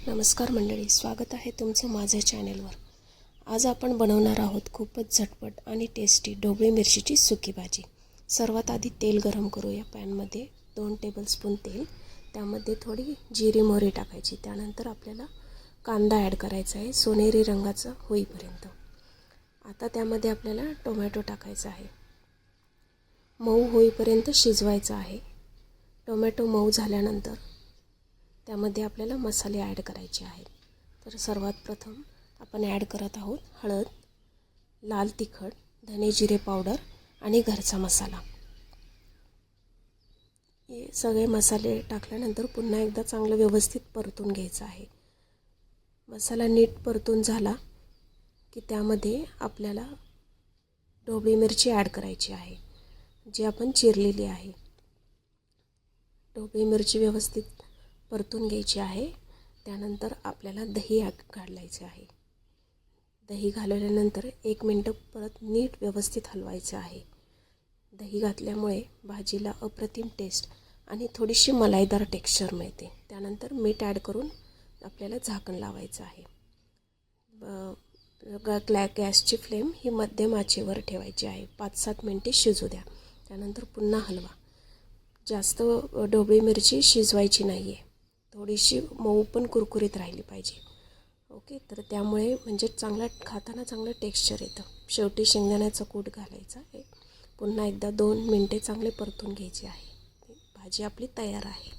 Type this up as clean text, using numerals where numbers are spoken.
नमस्कार मंडळी, स्वागत आहे तुमचं माझ्या चॅनेलवर। आज आपण बनवणार आहोत खूपच झटपट आणि टेस्टी ढोबळी मिरचीची सुकी भाजी। सर्वात आधी तेल गरम करूया। पॅनमध्ये 2 टेबलस्पून तेल, त्यामध्ये थोडी जिरी मोहरी टाकायची। त्यानंतर आपल्याला कांदा ॲड करायचा आहे सोनेरी रंगाचा होईपर्यंत। आता त्यामध्ये आपल्याला टोमॅटो टाकायचा आहे, मऊ होईपर्यंत शिजवायचा आहे। टोमॅटो मऊ झाल्यानंतर त्यामध्ये आपल्याला मसाले ॲड करायचे आहेत। तर सर्वात प्रथम आपण ॲड करत आहोत हळद, लाल तिखट, धने जिरे पावडर आणि घरचा मसाला। हे सगळे मसाले टाकल्यानंतर पुन्हा एकदा चांगलं व्यवस्थित परतून घ्यायचं आहे। मसाला नीट परतून झाला की त्यामध्ये आपल्याला ढोबळी मिरची ॲड करायची आहे, जी आपण चिरलेली आहे। ढोबळी मिरची व्यवस्थित परतून घ्यायची आहे। त्यानंतर आपल्याला दही घालायचे आहे। दही घालवल्यानंतर 1 मिनिट परत नीट व्यवस्थित हलवायचं आहे। दही घातल्यामुळे भाजीला अप्रतिम टेस्ट आणि थोडीशी मलाईदार टेक्स्चर मिळते। त्यानंतर मीठ ॲड करून आपल्याला झाकण लावायचं आहे। गॅसची फ्लेम ही मध्यम आचेवर ठेवायची आहे। 5-7 मिनिटे शिजू द्या। त्यानंतर पुन्हा हलवा। जास्त ढोबळी मिरची शिजवायची नाही आहे, थोडीशी मऊ पण कुरकुरीत राहिली पाहिजे। ओके, तर त्यामुळे म्हणजे चांगला खाताना चांगलं टेक्स्चर येतं। शेवटी शेंगदाण्याचा कूट घालायचा आहे। पुन्हा एकदा 2 मिनिटे चांगले परतून घ्यायचे आहे। भाजी आपली तयार आहे।